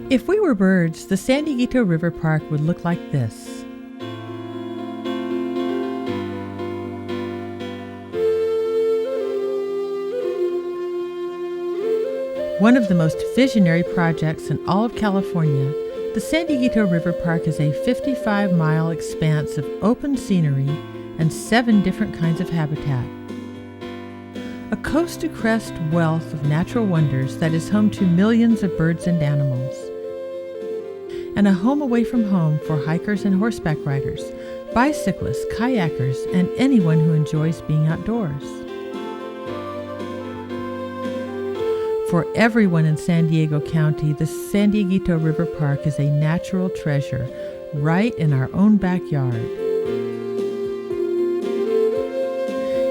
If we were birds, the San Dieguito River Park would look like this. One of the most visionary projects in all of California, the San Dieguito River Park is a 55-mile expanse of open scenery and 7 different kinds of habitat. A coast-to-crest wealth of natural wonders that is home to millions of birds and animals. And a home away from home for hikers and horseback riders, bicyclists, kayakers, and anyone who enjoys being outdoors. For everyone in San Diego County, the San Dieguito River Park is a natural treasure right in our own backyard.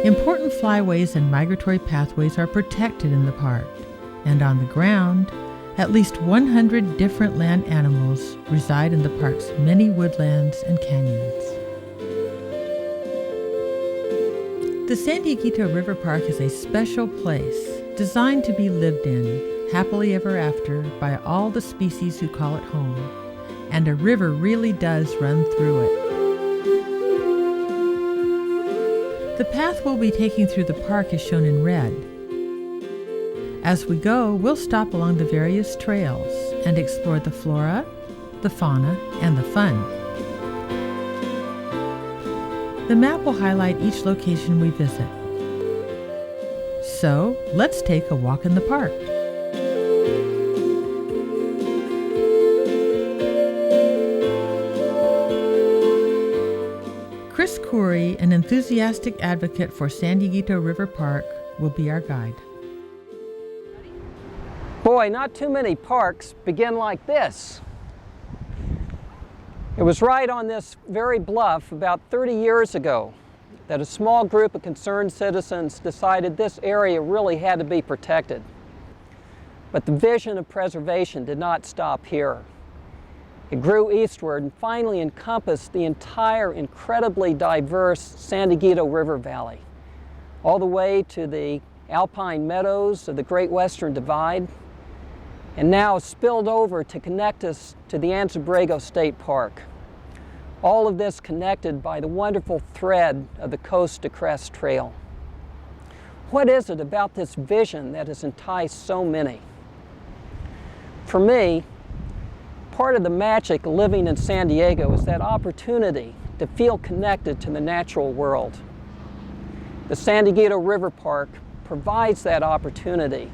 Important flyways and migratory pathways are protected in the park, and on the ground, at least 100 different land animals reside in the park's many woodlands and canyons. The San Dieguito River Park is a special place designed to be lived in, happily ever after, by all the species who call it home. And a river really does run through it. The path we'll be taking through the park is shown in red. As we go, we'll stop along the various trails and explore the flora, the fauna, and the fun. The map will highlight each location we visit. So, let's take a walk in the park. Chris Khoury, an enthusiastic advocate for San Dieguito River Park, will be our guide. Boy, not too many parks begin like this. It was right on this very bluff about 30 years ago that a small group of concerned citizens decided this area really had to be protected. But the vision of preservation did not stop here. It grew eastward and finally encompassed the entire incredibly diverse San Dieguito River Valley, all the way to the alpine meadows of the Great Western Divide, and now spilled over to connect us to the Anza-Borrego State Park. All of this connected by the wonderful thread of the Coast to Crest Trail. What is it about this vision that has enticed so many? For me, part of the magic of living in San Diego is that opportunity to feel connected to the natural world. The San Dieguito River Park provides that opportunity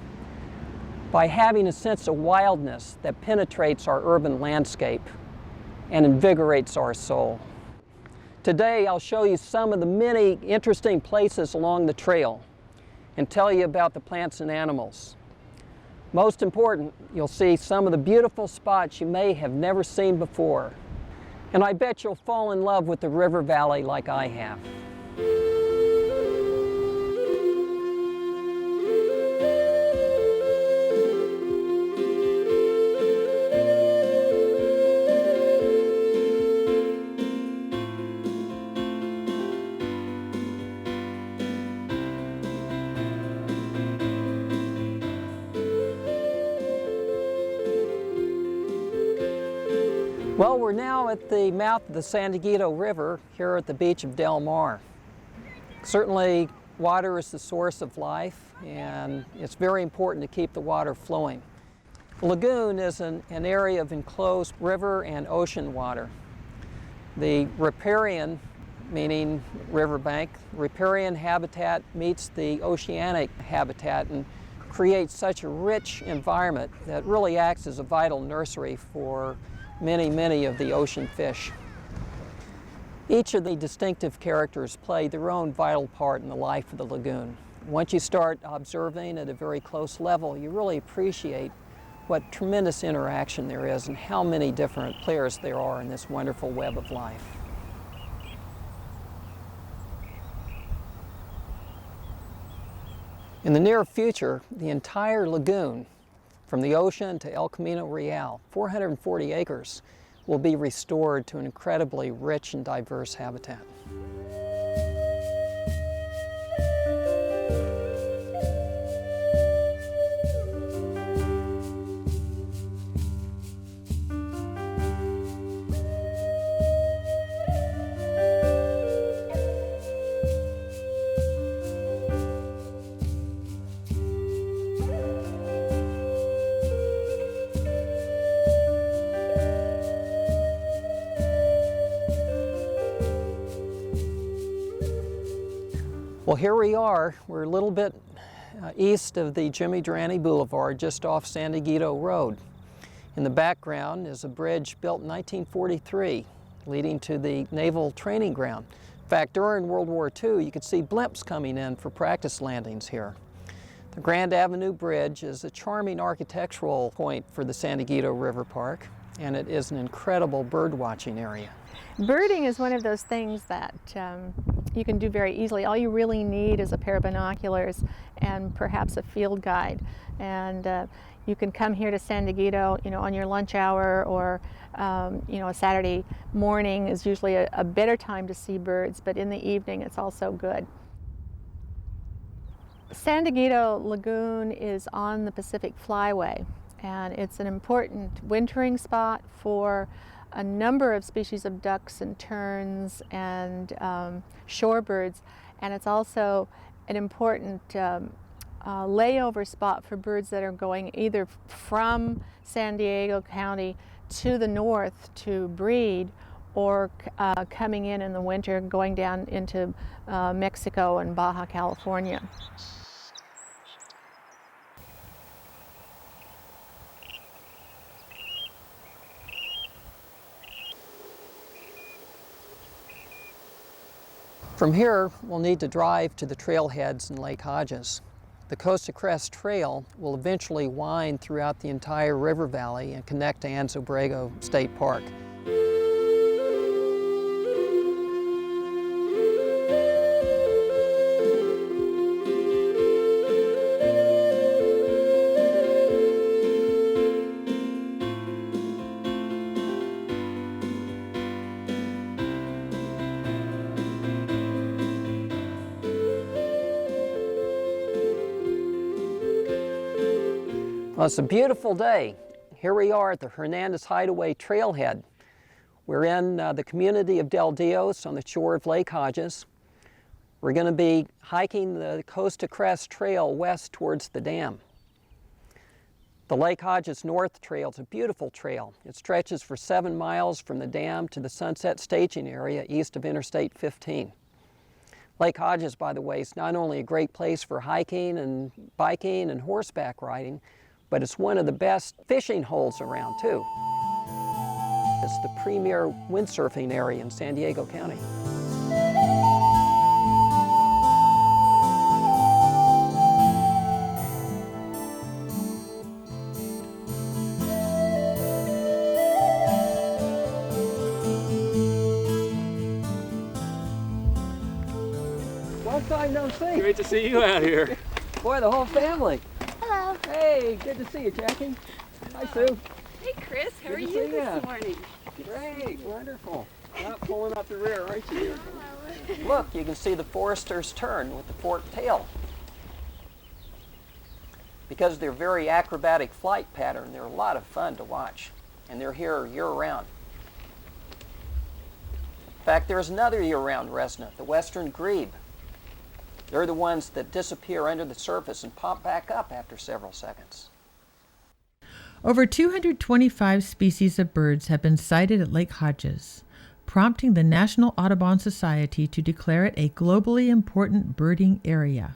by having a sense of wildness that penetrates our urban landscape and invigorates our soul. Today I'll show you some of the many interesting places along the trail and tell you about the plants and animals. Most important, you'll see some of the beautiful spots you may have never seen before. And I bet you'll fall in love with the river valley like I have. Well, we're now at the mouth of the San Dieguito River here at the beach of Del Mar. Certainly, water is the source of life, and it's very important to keep the water flowing. The lagoon is an area of enclosed river and ocean water. The riparian, meaning riverbank, riparian habitat meets the oceanic habitat and creates such a rich environment that really acts as a vital nursery for many of the ocean fish. Each of the distinctive characters play their own vital part in the life of the lagoon. Once you start observing at a very close level, you really appreciate what tremendous interaction there is and how many different players there are in this wonderful web of life. In the near future, the entire lagoon, from the ocean to El Camino Real, 440 acres, will be restored to an incredibly rich and diverse habitat. Well, here we are. We're a little bit east of the Jimmy Durante Boulevard, just off San Dieguito Road. In the background is a bridge built in 1943, leading to the Naval Training Ground. In fact, during World War II, you could see blimps coming in for practice landings here. The Grand Avenue Bridge is a charming architectural point for the San Dieguito River Park, and it is an incredible bird watching area. Birding is one of those things that you can do very easily. All you really need is a pair of binoculars and perhaps a field guide. And you can come here to San Dieguito, on your lunch hour, or a Saturday morning is usually a better time to see birds, but in the evening it's also good. San Dieguito Lagoon is on the Pacific Flyway, and it's an important wintering spot for a number of species of ducks and terns and shorebirds, and it's also an important layover spot for birds that are going either from San Diego County to the north to breed, or coming in the winter, going down into Mexico and Baja California. From here, we'll need to drive to the trailheads in Lake Hodges. The Coast to Crest Trail will eventually wind throughout the entire river valley and connect to Anza Borrego State Park. Well, it's a beautiful day. Here we are at the Hernandez Hideaway Trailhead. We're in the community of Del Dios on the shore of Lake Hodges. We're going to be hiking the Coast to Crest Trail west towards the dam. The Lake Hodges North Trail is a beautiful trail. It stretches for 7 miles from the dam to the Sunset Staging Area east of Interstate 15. Lake Hodges, by the way, is not only a great place for hiking and biking and horseback riding, but it's one of the best fishing holes around, too. It's the premier windsurfing area in San Diego County. Long time no see. Great to see you out here. Boy, the whole family. Hello. Hey, good to see you, Jackie. Hi, Sue. Hey, Chris. How Good are to you see this ya. morning? Great, wonderful. Not pulling up the rear, aren't you? Hello. Look, you can see the forester's tern with the forked tail. Because of their very acrobatic flight pattern, they're a lot of fun to watch, and they're here year-round. In fact, there's another year-round resident, the western grebe. They're the ones that disappear under the surface and pop back up after several seconds. Over 225 species of birds have been sighted at Lake Hodges, prompting the National Audubon Society to declare it a globally important birding area.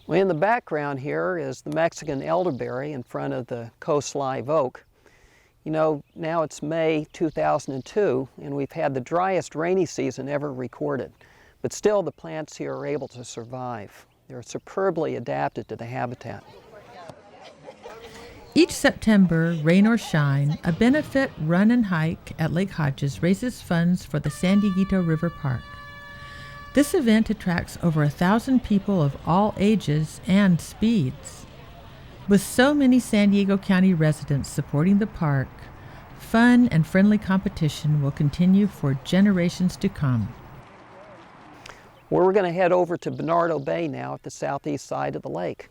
Well, in the background here is the Mexican elderberry in front of the coast live oak. You know, now it's May 2002, and we've had the driest rainy season ever recorded. But still, the plants here are able to survive. They're superbly adapted to the habitat. Each September, rain or shine, a benefit run and hike at Lake Hodges raises funds for the San Dieguito River Park. This event attracts over 1,000 people of all ages and speeds. With so many San Diego County residents supporting the park, fun and friendly competition will continue for generations to come. We're going to head over to Bernardo Bay now at the southeast side of the lake.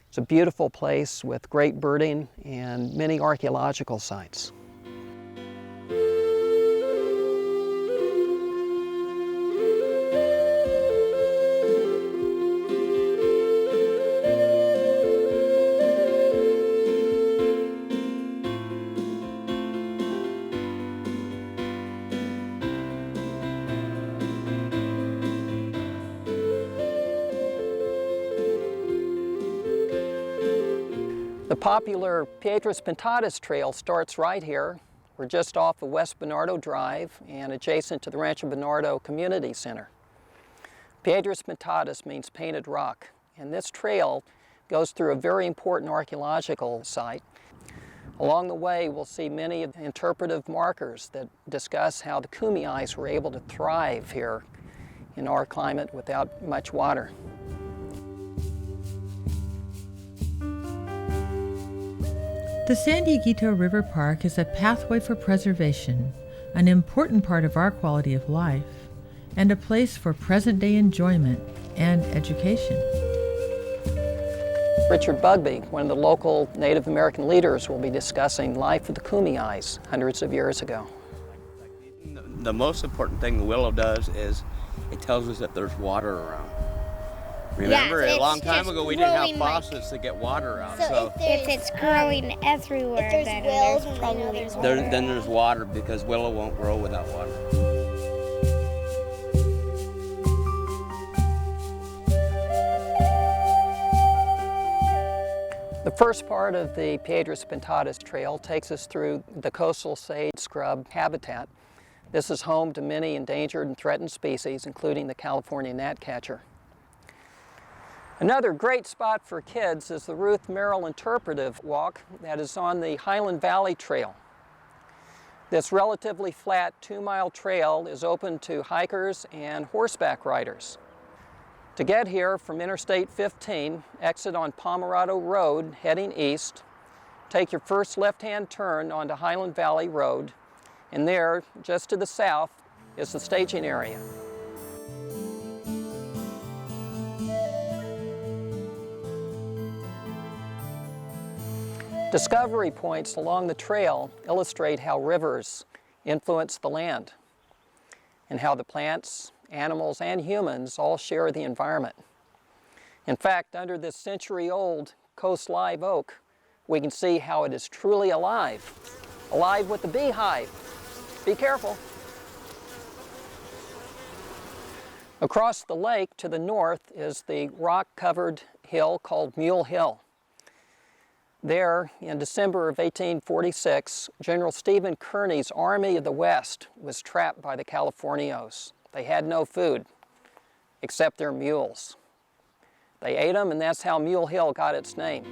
It's a beautiful place with great birding and many archaeological sites. popular Piedras Pintadas Trail starts right here. We're just off of West Bernardo Drive and adjacent to the Rancho Bernardo Community Center. Piedras Pintadas means painted rock, and this trail goes through a very important archaeological site. Along the way, we'll see many interpretive markers that discuss how the Kumeyays were able to thrive here in our climate without much water. The San Dieguito River Park is a pathway for preservation, an important part of our quality of life, and a place for present-day enjoyment and education. Richard Bugbee, one of the local Native American leaders, will be discussing life of the Kumeyays hundreds of years ago. The most important thing the willow does is it tells us that there's water around. Remember, a long time ago we didn't have faucets to get water out. So if it's growing everywhere, then there's probably water. Then there's water, because willow won't grow without water. The first part of the Piedras Pintadas Trail takes us through the coastal sage scrub habitat. This is home to many endangered and threatened species, including the California gnatcatcher. Another great spot for kids is the Ruth Merrill Interpretive Walk that is on the Highland Valley Trail. This relatively flat 2-mile trail is open to hikers and horseback riders. To get here from Interstate 15, exit on Pomerado Road heading east, take your first left-hand turn onto Highland Valley Road, and there, just to the south, is the staging area. Discovery points along the trail illustrate how rivers influence the land and how the plants, animals, and humans all share the environment. In fact, under this century-old Coast Live oak, we can see how it is truly alive with the beehive. Be careful. Across the lake to the north is the rock-covered hill called Mule Hill. There, in December of 1846, General Stephen Kearny's Army of the West was trapped by the Californios. They had no food, except their mules. They ate them, and that's how Mule Hill got its name.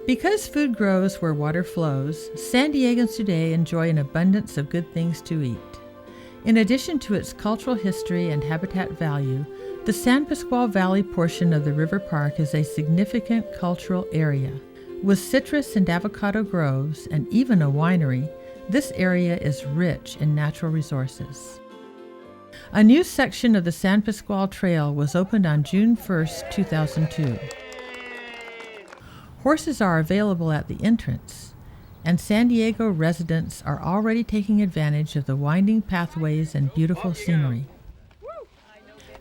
Because food grows where water flows, San Diegans today enjoy an abundance of good things to eat. In addition to its cultural history and habitat value, the San Pasqual Valley portion of the river park is a significant cultural area. With citrus and avocado groves and even a winery, this area is rich in natural resources. A new section of the San Pasqual Trail was opened on June 1, 2002. Horses are available at the entrance, and San Diego residents are already taking advantage of the winding pathways and beautiful scenery.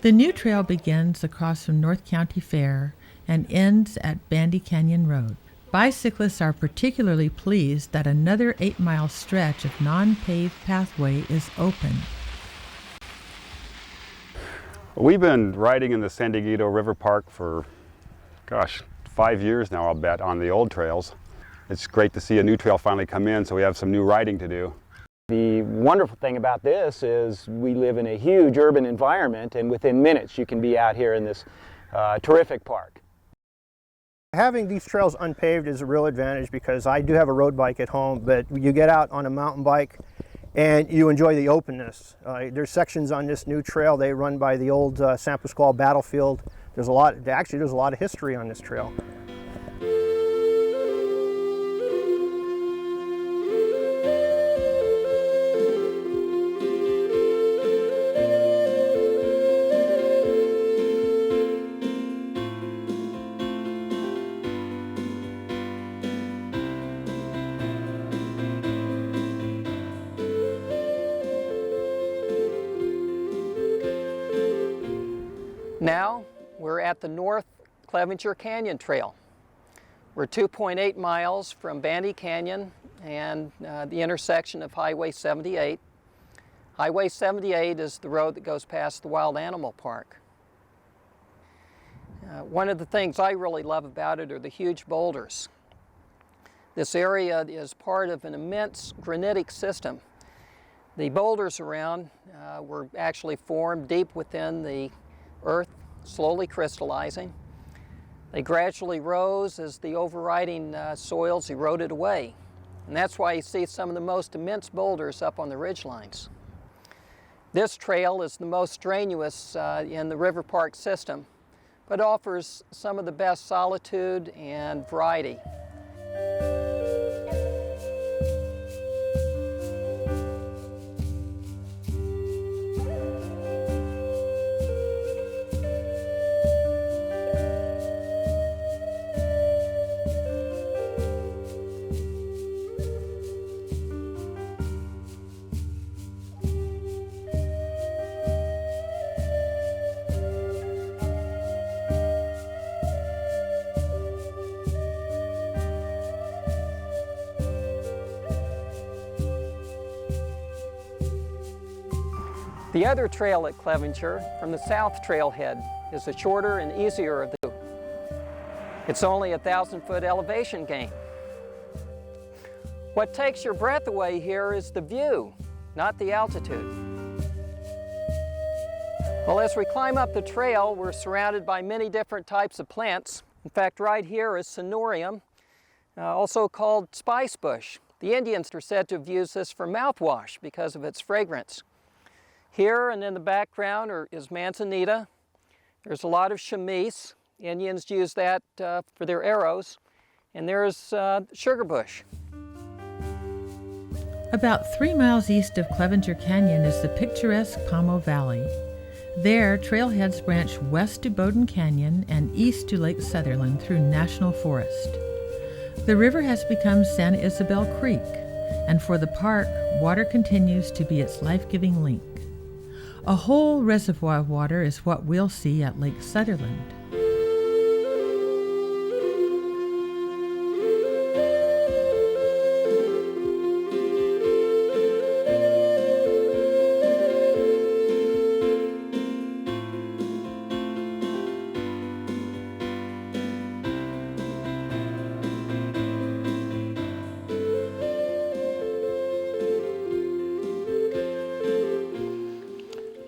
The new trail begins across from North County Fair and ends at Bandy Canyon Road. Bicyclists are particularly pleased that another 8-mile stretch of non-paved pathway is open. We've been riding in the San Dieguito River Park for, 5 years now, I'll bet, on the old trails. It's great to see a new trail finally come in, so we have some new riding to do. The wonderful thing about this is we live in a huge urban environment, and within minutes you can be out here in this terrific park. Having these trails unpaved is a real advantage because I do have a road bike at home, but you get out on a mountain bike and you enjoy the openness. There's sections on this new trail, they run by the old San Pasqual battlefield. There's a lot of history on this trail. Now we're at the North Clevenger Canyon Trail. We're 2.8 miles from Bandy Canyon and the intersection of Highway 78. Highway 78 is the road that goes past the Wild Animal Park. One of the things I really love about it are the huge boulders. This area is part of an immense granitic system. The boulders around were actually formed deep within the earth, slowly crystallizing. They gradually rose as the overriding soils eroded away. And that's why you see some of the most immense boulders up on the ridgelines. This trail is the most strenuous in the River Park system, but offers some of the best solitude and variety. The other trail at Clevenger, from the south trailhead, is a shorter and easier of the two. It's only a 1,000-foot elevation gain. What takes your breath away here is the view, not the altitude. Well, as we climb up the trail, we're surrounded by many different types of plants. In fact, right here is Sonorium, also called spice bush. The Indians are said to have used this for mouthwash because of its fragrance. Here and in the background is manzanita. There's a lot of chamise. Indians use that for their arrows. And there's sugar bush. About 3 miles east of Clevenger Canyon is the picturesque Pomo Valley. There, trailheads branch west to Bowden Canyon and east to Lake Sutherland through National Forest. The river has become San Isabel Creek, and for the park, water continues to be its life-giving link. A whole reservoir of water is what we'll see at Lake Sutherland.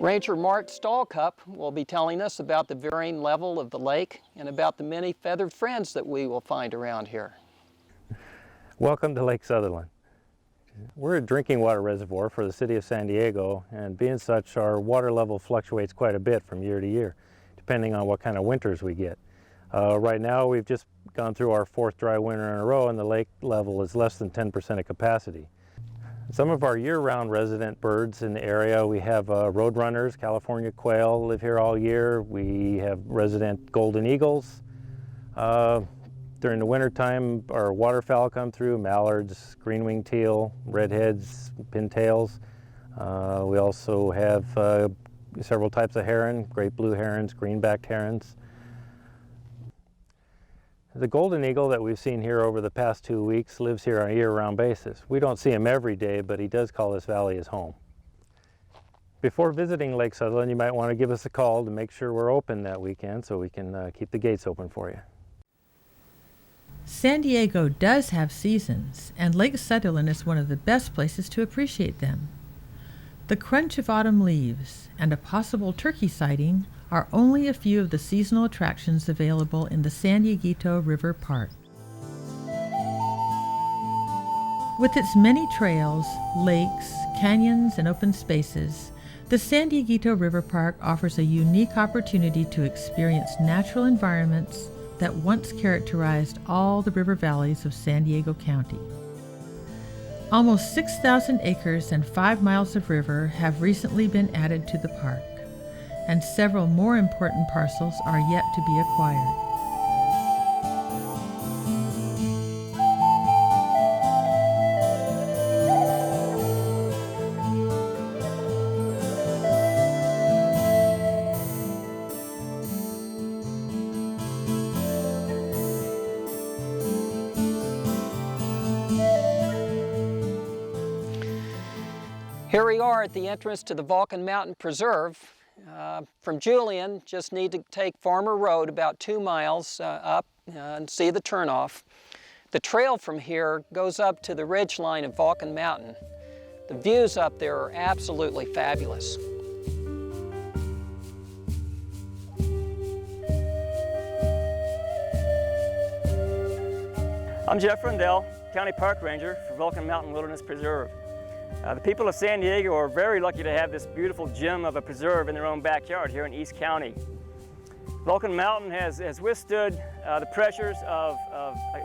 Ranger Mart Stallcup will be telling us about the varying level of the lake and about the many feathered friends that we will find around here. Welcome to Lake Sutherland. We're a drinking water reservoir for the city of San Diego, and being such, our water level fluctuates quite a bit from year to year, depending on what kind of winters we get. Right now, we've just gone through our 4th dry winter in a row, and the lake level is less than 10% of capacity. Some of our year-round resident birds in the area, we have roadrunners, California quail live here all year. We have resident golden eagles. During the wintertime, our waterfowl come through, mallards, green-winged teal, redheads, pintails. We also have several types of heron, great blue herons, green-backed herons. The golden eagle that we've seen here over the past 2 weeks lives here on a year-round basis. We don't see him every day, but he does call this valley his home. Before visiting Lake Sutherland, you might want to give us a call to make sure we're open that weekend so we can keep the gates open for you. San Diego does have seasons, and Lake Sutherland is one of the best places to appreciate them. The crunch of autumn leaves and a possible turkey sighting are only a few of the seasonal attractions available in the San Dieguito River Park. With its many trails, lakes, canyons, and open spaces, the San Dieguito River Park offers a unique opportunity to experience natural environments that once characterized all the river valleys of San Diego County. Almost 6,000 acres and 5 miles of river have recently been added to the park, and several more important parcels are yet to be acquired. Here we are at the entrance to the Vulcan Mountain Preserve. From Julian, just need to take Farmer Road about 2 miles up and see the turnoff. The trail from here goes up to the ridge line of Vulcan Mountain. The views up there are absolutely fabulous. I'm Jeff Rundell, County Park Ranger for Vulcan Mountain Wilderness Preserve. The people of San Diego are very lucky to have this beautiful gem of a preserve in their own backyard here in East County. Vulcan Mountain has withstood the pressures of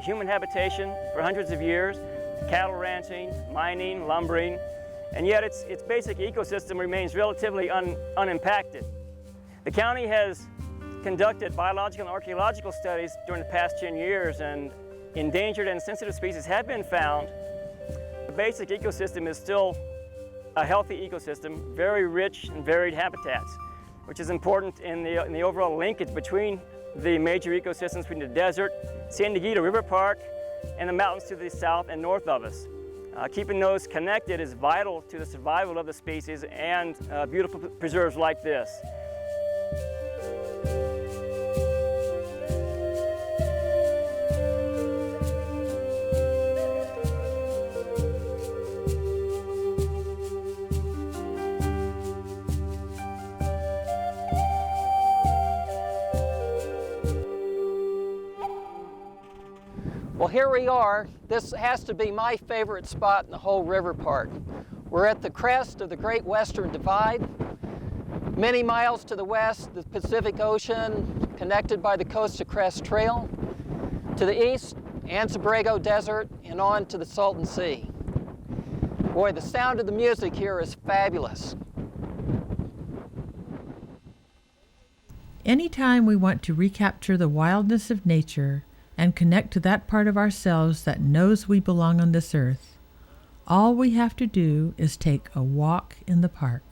human habitation for hundreds of years, cattle ranching, mining, lumbering, and yet its basic ecosystem remains relatively unimpacted. The county has conducted biological and archaeological studies during the past 10 years, and endangered and sensitive species have been found. The basic ecosystem is still a healthy ecosystem, very rich and varied habitats, which is important in the overall linkage between the major ecosystems between the desert, San Dieguito River Park, and the mountains to the south and north of us. Keeping those connected is vital to the survival of the species and beautiful preserves like this. Well, here we are. This has to be my favorite spot in the whole river park. We're at the crest of the Great Western Divide. Many miles to the west, the Pacific Ocean, connected by the Coast to Crest Trail. To the east, Anza-Borrego Desert, and on to the Salton Sea. Boy, the sound of the music here is fabulous. Anytime we want to recapture the wildness of nature and connect to that part of ourselves that knows we belong on this earth, all we have to do is take a walk in the park.